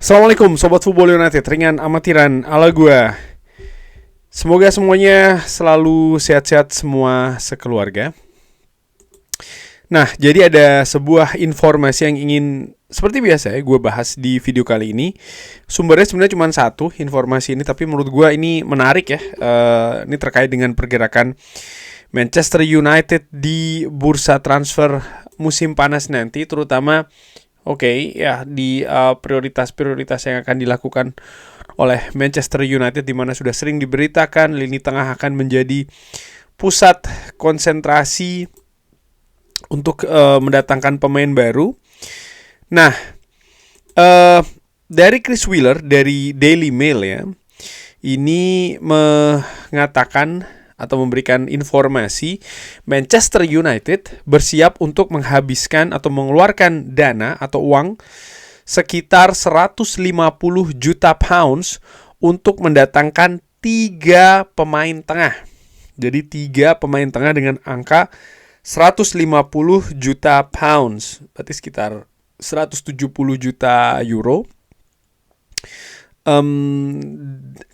Assalamualaikum Sobat Football United, ringan amatiran ala gua. Semoga semuanya selalu sehat-sehat semua sekeluarga. Nah, jadi ada sebuah informasi yang ingin seperti biasa ya gue bahas di video kali ini. Sumbernya sebenarnya cuma satu informasi ini, tapi menurut gue ini menarik ya. Ini terkait dengan pergerakan Manchester United di bursa transfer musim panas nanti, terutama di prioritas-prioritas yang akan dilakukan oleh Manchester United, di mana sudah sering diberitakan lini tengah akan menjadi pusat konsentrasi untuk mendatangkan pemain baru. Nah, dari Chris Wheeler dari Daily Mail ya, ini mengatakan atau memberikan informasi Manchester United bersiap untuk menghabiskan atau mengeluarkan dana atau uang sekitar 150 juta pounds untuk mendatangkan 3 pemain tengah. Jadi 3 pemain tengah dengan angka 150 juta pounds, berarti sekitar 170 juta euro.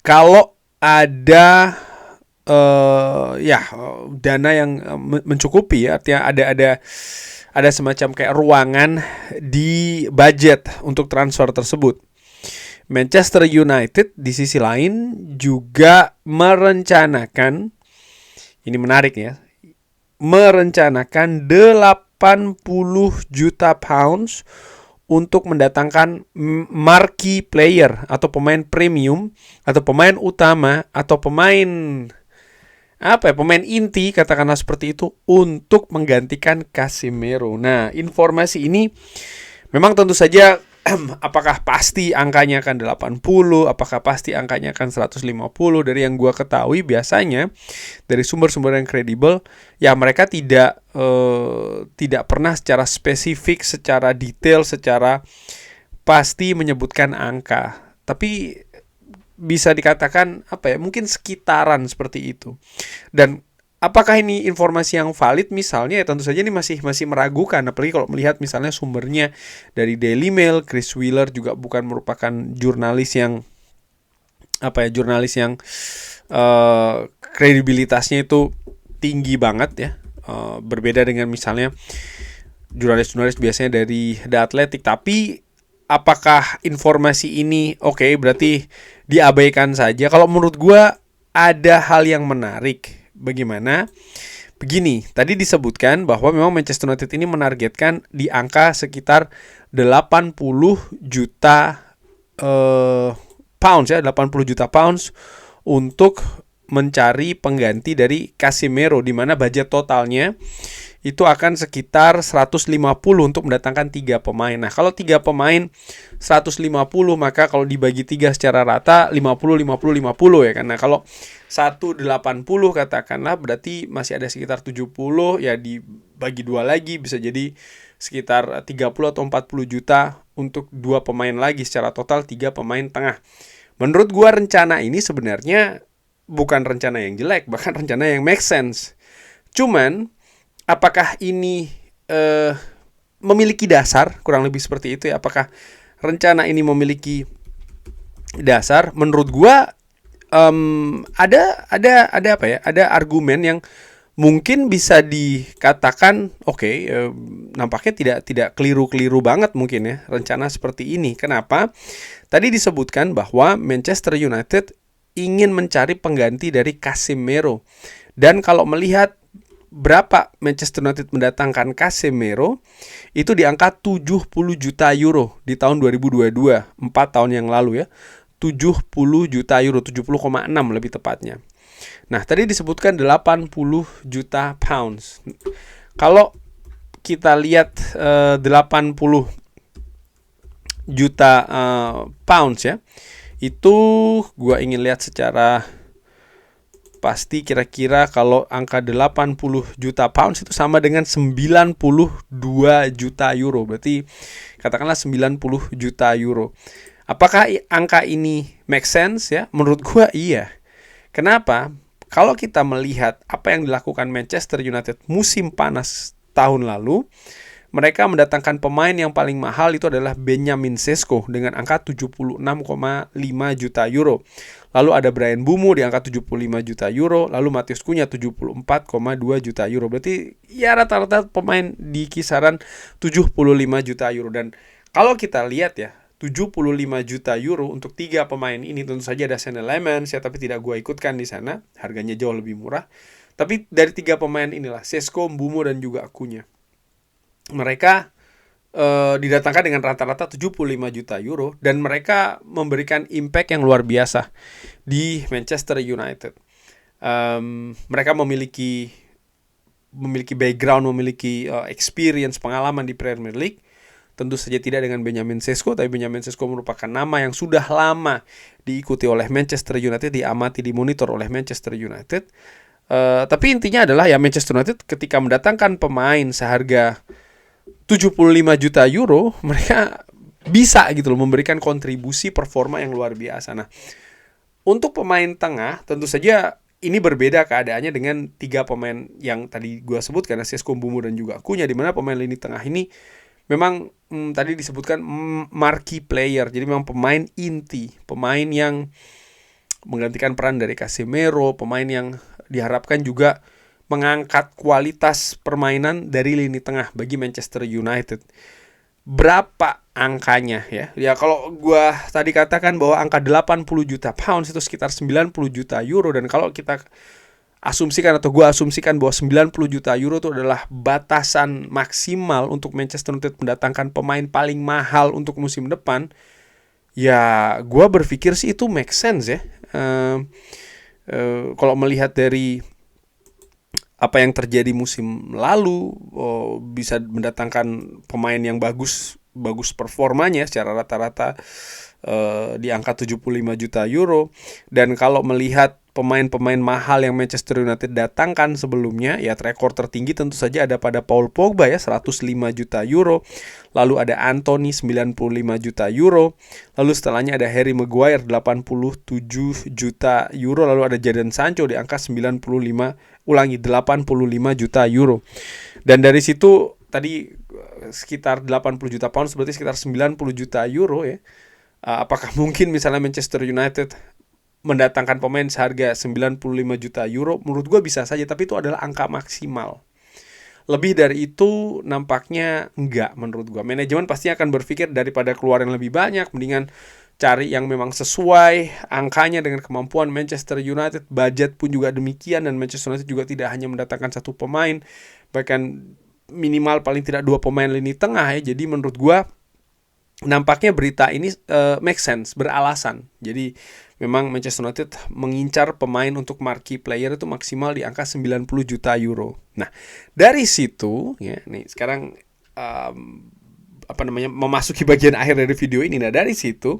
Kalau ada dana yang mencukupi ya, artinya ada semacam kayak ruangan di budget untuk transfer tersebut. Manchester United di sisi lain juga merencanakan, ini menarik ya, merencanakan 80 juta pounds untuk mendatangkan marquee player atau pemain premium atau pemain utama atau pemain inti, katakanlah seperti itu, untuk menggantikan Casemiro. Nah, informasi ini memang tentu saja apakah pasti angkanya akan 80, apakah pasti angkanya akan 150, dari yang gua ketahui biasanya dari sumber-sumber yang kredibel ya, mereka tidak pernah secara spesifik, secara detail, secara pasti menyebutkan angka. Tapi bisa dikatakan mungkin sekitaran seperti itu. Dan apakah ini informasi yang valid misalnya, ya tentu saja ini masih meragukan, apalagi kalau melihat misalnya sumbernya dari Daily Mail. Chris Wheeler juga bukan merupakan jurnalis yang kredibilitasnya itu tinggi banget ya. Berbeda dengan misalnya jurnalis-jurnalis biasanya dari The Athletic. Tapi apakah informasi ini berarti diabaikan saja? Kalau menurut gue ada hal yang menarik. Bagaimana? Begini, tadi disebutkan bahwa memang Manchester United ini menargetkan di angka sekitar 80 juta pounds ya, 80 juta pounds untuk mencari pengganti dari Casemiro, di mana budget totalnya itu akan sekitar 150 untuk mendatangkan 3 pemain. Nah, kalau 3 pemain 150, maka kalau dibagi 3 secara rata 50 ya kan. Nah, kalau 180 katakanlah, berarti masih ada sekitar 70 ya, dibagi 2 lagi bisa jadi sekitar 30 atau 40 juta untuk 2 pemain lagi, secara total 3 pemain tengah. Menurut gua rencana ini sebenarnya bukan rencana yang jelek, bahkan rencana yang make sense. Cuman apakah ini memiliki dasar? Kurang lebih seperti itu ya. Apakah rencana ini memiliki dasar? Menurut gua ada argumen yang mungkin bisa dikatakan nampaknya tidak keliru-keliru banget mungkin ya rencana seperti ini. Kenapa? Tadi disebutkan bahwa Manchester United ingin mencari pengganti dari Casemiro. Dan kalau melihat berapa Manchester United mendatangkan Casemiro, itu di angka 70 juta euro di tahun 2022, 4 tahun yang lalu ya. 70 juta euro, 70,6 lebih tepatnya. Nah, tadi disebutkan 80 juta pounds. Kalau kita lihat 80 juta pounds ya, itu gua ingin lihat secara pasti, kira-kira kalau angka 80 juta pounds itu sama dengan 92 juta euro. Berarti katakanlah 90 juta euro. Apakah angka ini make sense ya? Menurut gua iya. Kenapa? Kalau kita melihat apa yang dilakukan Manchester United musim panas tahun lalu, mereka mendatangkan pemain yang paling mahal itu adalah Benjamin Sesko dengan angka 76,5 juta euro. Lalu ada Bryan Mbeumo di angka 75 juta euro, lalu Matheus Cunha 74,2 juta euro. Berarti ya rata-rata pemain di kisaran 75 juta euro. Dan kalau kita lihat ya, 75 juta euro untuk 3 pemain ini, tentu saja ada Senne Lammens ya, tapi tidak gue ikutkan di sana, harganya jauh lebih murah. Tapi dari 3 pemain inilah, Sesko, Mbeumo dan juga Cunha, mereka didatangkan dengan rata-rata 75 juta euro dan mereka memberikan impact yang luar biasa di Manchester United. Mereka memiliki background, memiliki experience, pengalaman di Premier League. Tentu saja tidak dengan Benjamin Sesko, tapi Benjamin Sesko merupakan nama yang sudah lama diikuti oleh Manchester United, diamati, dimonitor oleh Manchester United. Tapi intinya adalah ya Manchester United ketika mendatangkan pemain seharga 75 juta euro, mereka bisa gitu loh memberikan kontribusi performa yang luar biasa. Nah, untuk pemain tengah tentu saja ini berbeda keadaannya dengan 3 pemain yang tadi gue sebutkan, Sesko, Mbeumo dan juga Cunha, di mana pemain lini tengah ini memang tadi disebutkan marquee player. Jadi memang pemain inti, pemain yang menggantikan peran dari Casemiro, pemain yang diharapkan juga mengangkat kualitas permainan dari lini tengah bagi Manchester United. Berapa angkanya ya? Ya kalau gua tadi katakan bahwa angka 80 juta pounds itu sekitar 90 juta euro, dan kalau kita asumsikan atau gua asumsikan bahwa 90 juta euro itu adalah batasan maksimal untuk Manchester United mendatangkan pemain paling mahal untuk musim depan, ya gua berpikir sih itu make sense ya. Kalau melihat dari apa yang terjadi musim lalu, bisa mendatangkan pemain yang bagus performanya secara rata-rata di angka 75 juta euro. Dan kalau melihat pemain-pemain mahal yang Manchester United datangkan sebelumnya, ya rekor tertinggi tentu saja ada pada Paul Pogba ya 105 juta euro. Lalu ada Anthony 95 juta euro. Lalu setelahnya ada Harry Maguire 87 juta euro. Lalu ada Jadon Sancho di angka 85 juta euro. Dan dari situ tadi sekitar 80 juta pound, berarti sekitar 90 juta euro ya. Apakah mungkin misalnya Manchester United mendatangkan pemain seharga 95 juta euro? Menurut gue bisa saja, tapi itu adalah angka maksimal. Lebih dari itu nampaknya enggak menurut gue. Manajemen pasti akan berpikir daripada keluarin lebih banyak, mendingan cari yang memang sesuai angkanya dengan kemampuan Manchester United. Budget pun juga demikian, dan Manchester United juga tidak hanya mendatangkan 1 pemain, bahkan minimal paling tidak 2 pemain lini tengah ya. Jadi menurut gue nampaknya berita ini make sense, beralasan. Jadi memang Manchester United mengincar pemain untuk marquee player itu maksimal di angka 90 juta euro. Nah, dari situ ya, nih sekarang memasuki bagian akhir dari video ini. Nah, dari situ,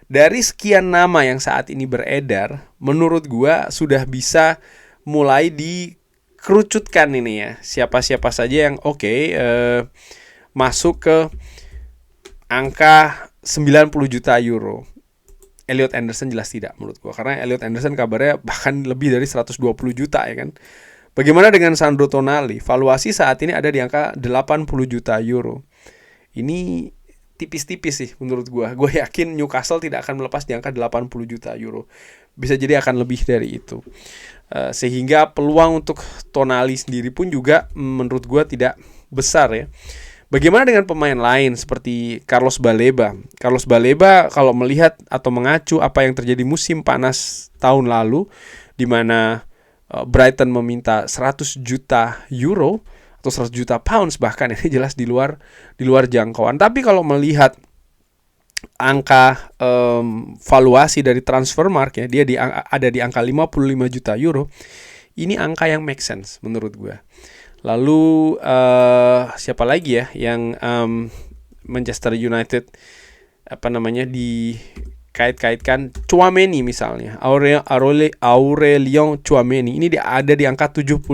dari sekian nama yang saat ini beredar, menurut gua sudah bisa mulai dikerucutkan ini ya. Siapa-siapa saja yang masuk ke angka 90 juta euro. Elliot Anderson jelas tidak menurut gua, karena Elliot Anderson kabarnya bahkan lebih dari 120 juta ya kan. Bagaimana dengan Sandro Tonali? Valuasi saat ini ada di angka 80 juta euro. Ini tipis-tipis sih menurut gua. Gua yakin Newcastle tidak akan melepas di angka 80 juta euro. Bisa jadi akan lebih dari itu. Sehingga peluang untuk Tonali sendiri pun juga menurut gua tidak besar ya. Bagaimana dengan pemain lain seperti Carlos Baleba? Carlos Baleba kalau melihat atau mengacu apa yang terjadi musim panas tahun lalu, di mana Brighton meminta 100 juta euro atau 100 juta pounds bahkan, ini jelas di luar jangkauan. Tapi kalau melihat angka valuasi dari Transfermarkt ya, dia ada di angka 55 juta euro. Ini angka yang make sense menurut gue. Lalu siapa lagi ya yang Manchester United dikait-kaitkan? Tchouaméni misalnya, Aurelien Tchouaméni ini ada di angka 75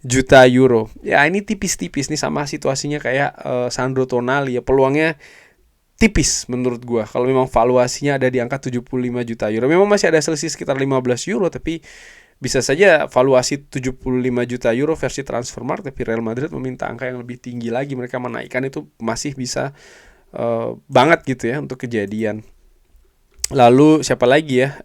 juta euro. Ya ini tipis-tipis nih, sama situasinya kayak Sandro Tonali ya, peluangnya tipis menurut gua kalau memang valuasinya ada di angka 75 juta euro. Memang masih ada selisih sekitar 15 euro, tapi bisa saja valuasi 75 juta euro versi Transfermarkt, tapi Real Madrid meminta angka yang lebih tinggi lagi. Mereka menaikkan itu masih bisa banget gitu ya untuk kejadian. Lalu siapa lagi ya?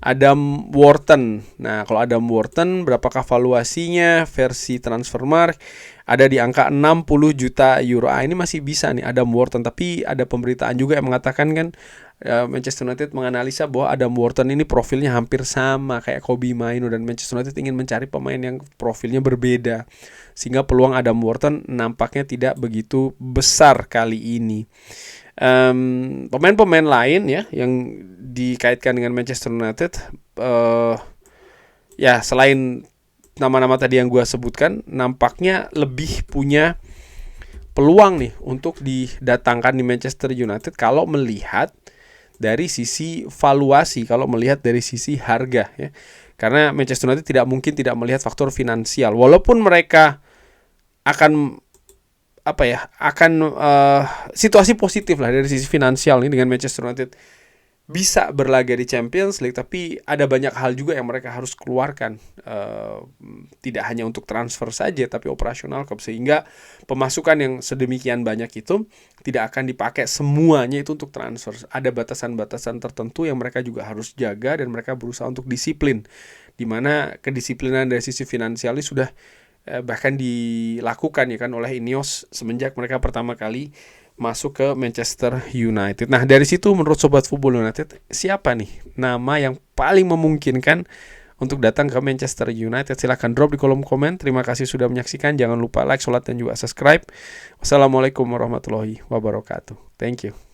Adam Wharton. Nah, kalau Adam Wharton berapakah valuasinya versi Transfermarkt? Ada di angka 60 juta euro. Ini masih bisa nih Adam Wharton, tapi ada pemberitaan juga yang mengatakan kan Manchester United menganalisa bahwa Adam Wharton ini profilnya hampir sama kayak Kobbie Mainoo, dan Manchester United ingin mencari pemain yang profilnya berbeda, sehingga peluang Adam Wharton nampaknya tidak begitu besar kali ini. Pemain-pemain lain ya yang dikaitkan dengan Manchester United, ya selain nama-nama tadi yang gue sebutkan, nampaknya lebih punya peluang nih untuk didatangkan di Manchester United kalau melihat dari sisi valuasi, kalau melihat dari sisi harga ya. Karena Manchester United tidak mungkin tidak melihat faktor finansial, walaupun mereka akan situasi positif lah dari sisi finansial nih dengan Manchester United bisa berlaga di Champions League, tapi ada banyak hal juga yang mereka harus keluarkan, tidak hanya untuk transfer saja tapi operasional, sehingga pemasukan yang sedemikian banyak itu tidak akan dipakai semuanya itu untuk transfer. Ada batasan-batasan tertentu yang mereka juga harus jaga, dan mereka berusaha untuk disiplin, di mana kedisiplinan dari sisi finansial ini sudah bahkan dilakukan ya kan oleh Ineos semenjak mereka pertama kali masuk ke Manchester United. Nah, dari situ menurut Sobat Football United, siapa nih nama yang paling memungkinkan untuk datang ke Manchester United? Silahkan drop di kolom komen. Terima kasih sudah menyaksikan. Jangan lupa like, sholat, dan juga subscribe. Wassalamualaikum warahmatullahi wabarakatuh. Thank you.